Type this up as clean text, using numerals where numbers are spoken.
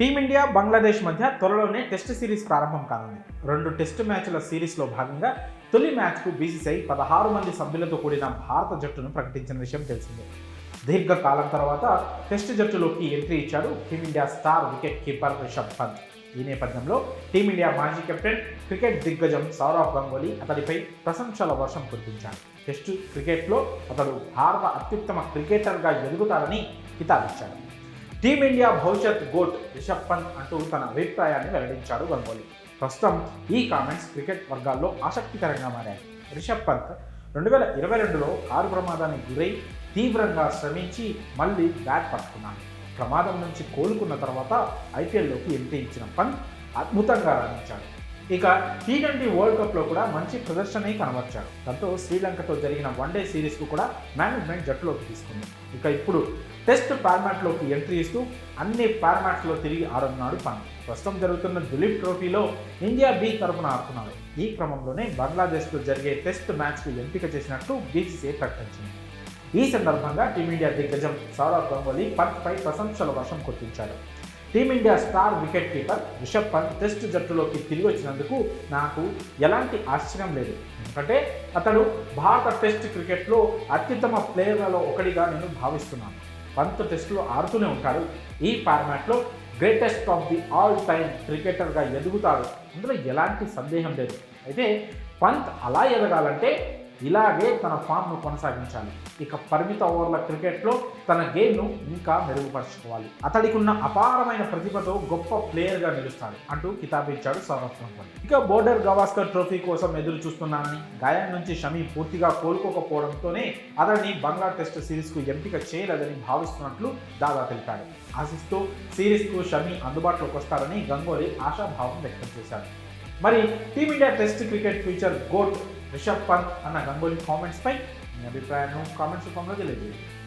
Team India Bangladesh మధ్య త్వరలోనే test series ప్రారంభం కానుంది. 2 టెస్ట్ మ్యాచ్ల సిరీస్లో భాగంగా తొలి మ్యాచ్కు బీసీసీఐ 16 మంది సభ్యులతో కూడిన భారత జట్టును ప్రకటించిన విషయం తెలిసిందే. దీర్ఘకాలం తర్వాత టెస్ట్ జట్టులోకి ఎంట్రీ ఇచ్చాడు team India star wicket keeper Rishabh Pant. ఈ నేపథ్యంలో టీమిండియా మాజీ కెప్టెన్, క్రికెట్ దిగ్గజం సౌరవ్ గంగూలీ అతడిపై ప్రశంసల వర్షం కురిపించాడు. టెస్టు క్రికెట్లో అతడు భారత అత్యుత్తమ క్రికెటర్గా ఎదుగుతాడని కితాబిచ్చాడు. టీమిండియా భవిష్యత్ గోట్ రిషబ్ పంత్ అంటూ తన అభిప్రాయాన్ని వెల్లడించాడు గంగూలీ. ప్రస్తుతం ఈ కామెంట్స్ క్రికెట్ వర్గాల్లో ఆసక్తికరంగా మారాయి. రిషబ్ పంత్ 2022లో కారు ప్రమాదానికి గురై తీవ్రంగా శ్రమించి మళ్ళీ బ్యాట్ పట్టుకున్నాడు. ప్రమాదం నుంచి కోలుకున్న తర్వాత ఐపీఎల్లోకి ఎంట్రీ ఇచ్చిన పంత్ అద్భుతంగా రాణించాడు. ఇక టీ20 వరల్డ్ కప్లో కూడా మంచి ప్రదర్శనే కనబర్చాడు. దాంతో శ్రీలంకతో జరిగిన వన్డే సిరీస్కు కూడా మేనేజ్మెంట్ జట్టులోకి తీసుకుంది. ఇక ఇప్పుడు టెస్ట్ ఫార్మాట్లోకి ఎంట్రీ ఇస్తూ అన్ని ఫార్మాట్స్లో తిరిగి ఆడుతున్నాడు పంత్. ప్రస్తుతం జరుగుతున్న దులీప్ ట్రోఫీలో ఇండియా బి తరఫున ఆడుతున్నాడు. ఈ క్రమంలోనే బంగ్లాదేశ్లో జరిగే టెస్ట్ మ్యాచ్కు ఎంపిక చేసినట్టు బీసీసీఐ ప్రకటించింది. ఈ సందర్భంగా టీమిండియా దిగ్గజం సౌరవ్ గంగూలీ పంత్పై ప్రశంసల వర్షం కురిపించాడు. Team India star wicket keeper Rishabh Pant test జట్టులోకి తిరిగి వచ్చినందుకు నాకు ఎలాంటి ఆశ్చర్యం లేదు. ఎందుకంటే అతడు భారత టెస్ట్ క్రికెట్లో అత్యుత్తమ ప్లేయర్లలో ఒకటిగా నేను భావిస్తున్నాను. పంత్ టెస్టులో ఆడుతూనే ఉంటాడు. ఈ ఫార్మాట్లో greatest of the all time క్రికెటర్గా ఎదుగుతాడు, అందులో ఎలాంటి సందేహం లేదు. అయితే పంత్ అలా ఎదగాలంటే ఇలాగే తన ఫామ్ను కొనసాగించాలి. ఇక పరిమిత ఓవర్ల క్రికెట్లో తన గేమ్ను ఇంకా మెరుగుపరచుకోవాలి. అతడికి ఉన్న అపారమైన ప్రతిభతో గొప్ప ప్లేయర్గా నిలుస్తాడు అంటూ కితాబిచ్చాడు సౌరవ్ గంగూలీ. ఇక బోర్డర్ గవాస్కర్ ట్రోఫీ కోసం ఎదురు చూస్తున్నానని, గాయం నుంచి షమి పూర్తిగా కోలుకోకపోవడంతోనే అతడిని బంగ్లా టెస్ట్ సిరీస్కు ఎంపిక చేయలేదని భావిస్తున్నట్లు దాదా తెలిపాడు. ఆశిస్తూ సిరీస్కు షమి అందుబాటులోకి వస్తారని గంగూలీ ఆశాభావం వ్యక్తం చేశాడు. మరి team India test cricket future GOAT Rishabh Pant అన్న గంగూలీ కామెంట్స్పై మీ అభిప్రాయాలను కామెంట్స్ రూపంలో తెలియజేయండి.